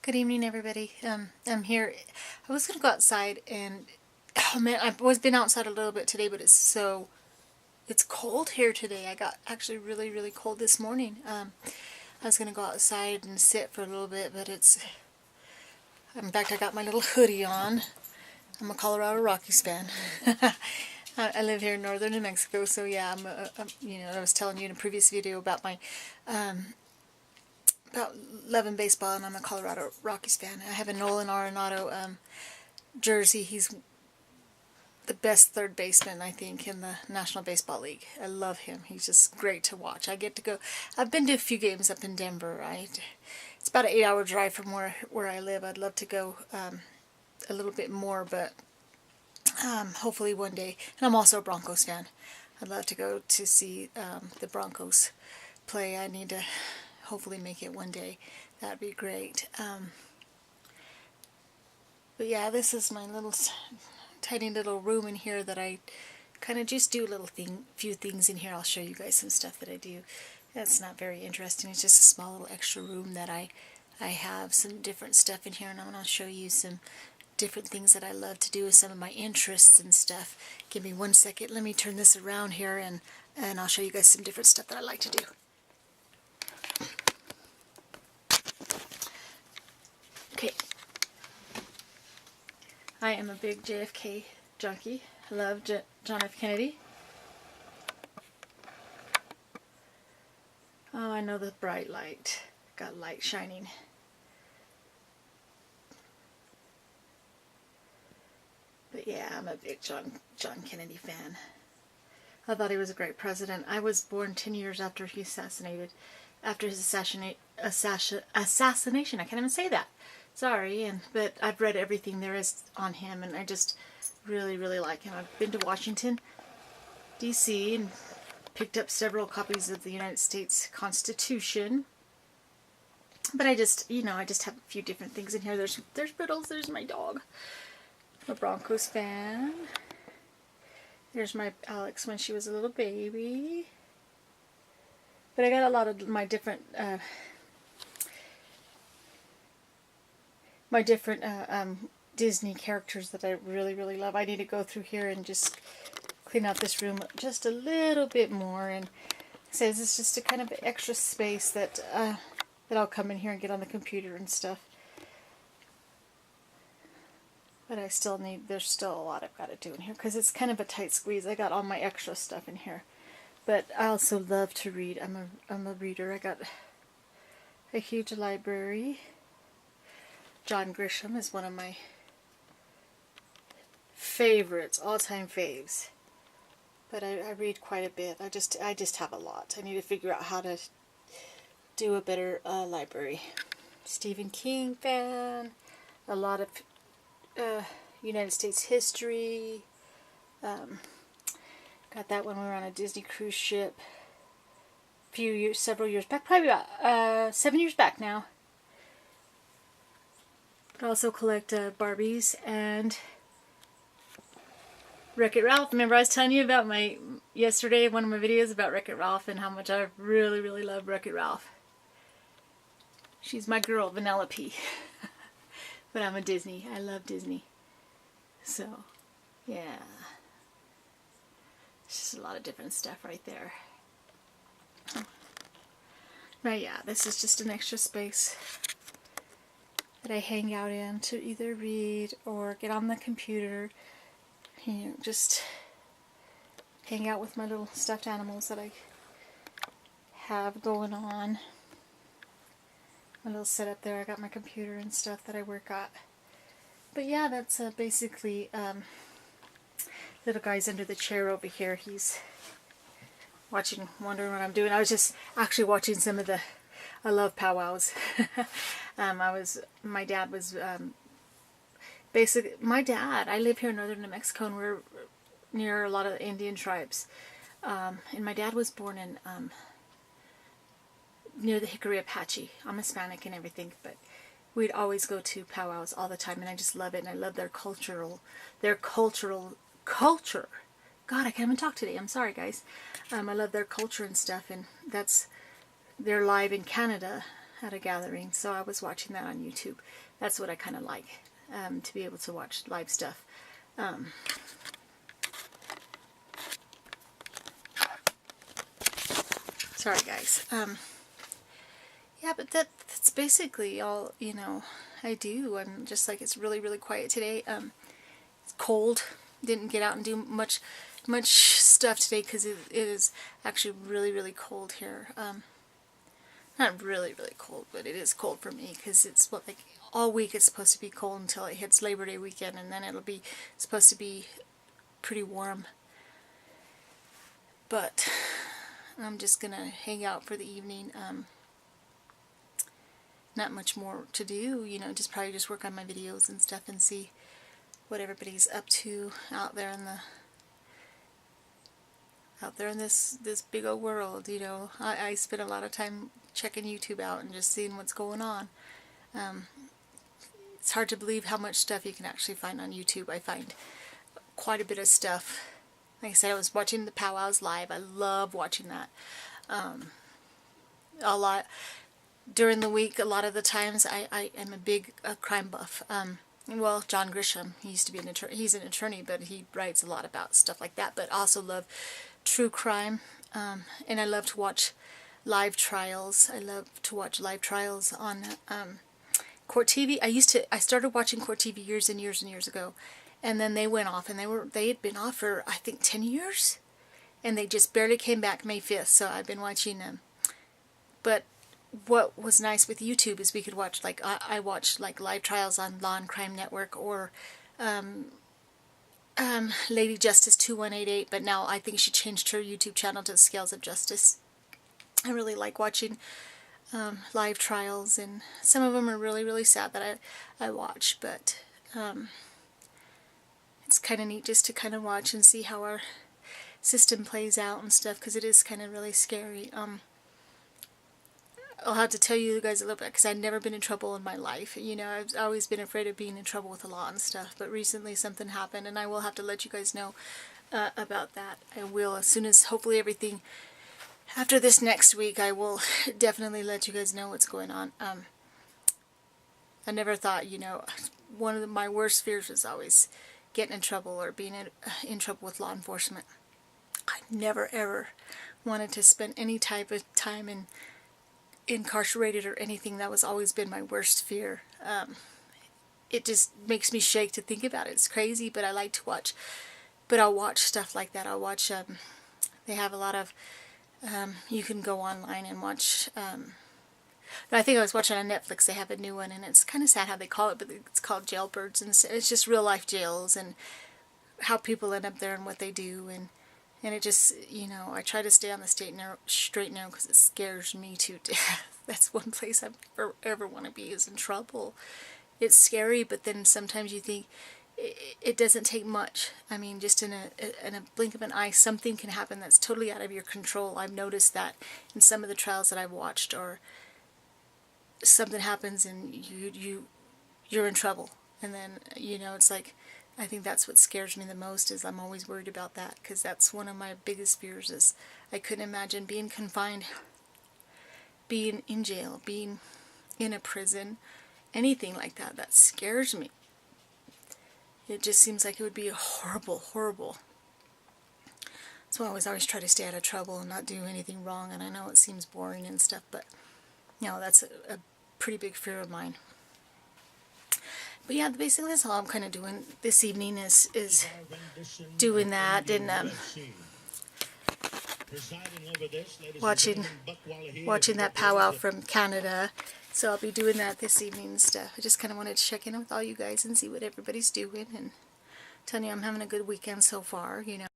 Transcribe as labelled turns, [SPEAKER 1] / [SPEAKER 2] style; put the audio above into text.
[SPEAKER 1] Good evening, everybody. I'm here. I was gonna go outside, and oh man, I've always been outside a little bit today, but it's cold here today. I got actually really, really cold this morning. I was gonna go outside and sit for a little bit, but in fact, I got my little hoodie on. I'm a Colorado Rockies fan. I live here in northern New Mexico, so yeah, I was telling you in a previous video about my about loving baseball, and I'm a Colorado Rockies fan. I have a Nolan Arenado jersey. He's the best third baseman, I think, in the National Baseball League. I love him. He's just great to watch. I get to go. I've been to a few games up in Denver. It's about an 8-hour drive from where I live. I'd love to go a little bit more, but hopefully one day. And I'm also a Broncos fan. I'd love to go to see the Broncos play. I need to hopefully make it one day. That'd be great. But yeah, this is my little tiny little room in here that I kind of just do few things in here. I'll show you guys some stuff that I do. That's not very interesting. It's just a small little extra room that I have some different stuff in here, and I'm going to show you some different things that I love to do with some of my interests and stuff. Give me 1 second. Let me turn this around here, and I'll show you guys some different stuff that I like to do. Okay. I am a big JFK junkie. I love John F. Kennedy. Oh, I know the bright light. Got light shining. But yeah, I'm a big John Kennedy fan. I thought he was a great president. I was born 10 years after his assassination. I can't even say that. Sorry, but I've read everything there is on him, and I just really, really like him. I've been to Washington, D.C., and picked up several copies of the United States Constitution. But I just have a few different things in here. There's Brittles. There's my dog. I'm a Broncos fan. There's my Alex when she was a little baby. But I got a lot of my different Disney characters that I really, really love. I need to go through here and just clean out this room just a little bit more. And it says it's just a kind of extra space that I'll come in here and get on the computer and stuff. But there's still a lot I've got to do in here because it's kind of a tight squeeze. I got all my extra stuff in here. But I also love to read. I'm a reader. I got a huge library. John Grisham is one of my favorites, all-time faves. But I read quite a bit. I just have a lot. I need to figure out how to do a better library. Stephen King fan. A lot of United States history. Got that when we were on a Disney cruise ship. Several years back, probably about 7 years back now. But also collect Barbies and Wreck-It Ralph. Remember I was telling you about yesterday one of my videos about Wreck-It Ralph and how much I really, really love Wreck-It Ralph. She's my girl, Vanellope. But I'm a Disney. I love Disney. So, yeah. It's just a lot of different stuff right there. But yeah, this is just an extra space that I hang out in to either read or get on the computer. Just hang out with my little stuffed animals that I have going on. My little setup there. I got my computer and stuff that I work at. But yeah, that's basically little guy's under the chair over here. He's wondering what I'm doing. I was just actually watching some of I love powwows. My dad was I live here in northern New Mexico, and we're near a lot of Indian tribes. And my dad was born in near the Hickory Apache. I'm Hispanic and everything, but we'd always go to powwows all the time, and I just love it, and I love their culture. God, I can't even talk today. I'm sorry, guys. I love their culture and stuff, and they're live in Canada, at a gathering, so I was watching that on YouTube. That's what I kind of like, to be able to watch live stuff. Sorry guys. Yeah, but that's basically all, you know, I do. I'm just like, it's really, really quiet today. It's cold. Didn't get out and do much stuff today because it is actually really, really cold here. Not really, really cold, but it is cold for me because it's like all week it's supposed to be cold until it hits Labor Day weekend, and then it'll be supposed to be pretty warm. But I'm just gonna hang out for the evening. Not much more to do, you know, probably just work on my videos and stuff and see what everybody's up to out there in this big old world, you know. I spend a lot of time checking YouTube out and just seeing what's going on. It's hard to believe how much stuff you can actually find on YouTube. I find quite a bit of stuff. Like I said, I was watching the powwows live. I love watching that. A lot during the week. A lot of the times I am a big crime buff. Well, John Grisham, he used to be an attorney. He's an attorney, but he writes a lot about stuff like that. But also love true crime, and I love to watch live trials. I love to watch live trials on Court TV. I started watching Court TV years and years and years ago, and then they went off, and they had been off for I think 10 years, and they just barely came back May 5th. So I've been watching them. But what was nice with YouTube is we could watch, like, I watched like live trials on Law and Crime Network, or Lady Justice 2188, but now I think she changed her YouTube channel to Scales of Justice. I really like watching live trials, and some of them are really, really sad that I watch, but it's kind of neat just to kind of watch and see how our system plays out and stuff, because it is kind of really scary. I'll have to tell you guys a little bit, because I've never been in trouble in my life. You know, I've always been afraid of being in trouble with the law and stuff, but recently something happened, and I will have to let you guys know about that. I will, as soon as hopefully everything, after this next week, I will definitely let you guys know what's going on. I never thought, you know, one of my worst fears was always getting in trouble or being in trouble with law enforcement. I never ever wanted to spend any type of time incarcerated or anything. That was always been my worst fear. It just makes me shake to think about it. It's crazy, but I like to watch. But I'll watch stuff like that. I'll watch, they have a lot of, you can go online and watch, I think I was watching on Netflix, they have a new one, and it's kind of sad how they call it, but it's called Jailbirds, and it's just real life jails, and how people end up there and what they do, and it just, you know, I try to stay on the straight and narrow because it scares me to death. That's one place I ever want to be, is in trouble. It's scary, but then sometimes you think it doesn't take much. I mean, just in a blink of an eye, something can happen that's totally out of your control. I've noticed that in some of the trials that I've watched, or something happens and you're in trouble, and then, you know, it's like, I think that's what scares me the most, is I'm always worried about that, because that's one of my biggest fears. Is I couldn't imagine being confined, being in jail, being in a prison, anything like that. That scares me. It just seems like it would be horrible, horrible. So I always try to stay out of trouble and not do anything wrong, and I know it seems boring and stuff, but, you know, that's a pretty big fear of mine. But yeah, basically that's all I'm kind of doing this evening, is doing that, and watching that powwow from Canada. So I'll be doing that this evening and stuff. I just kind of wanted to check in with all you guys and see what everybody's doing, and telling you I'm having a good weekend so far, you know.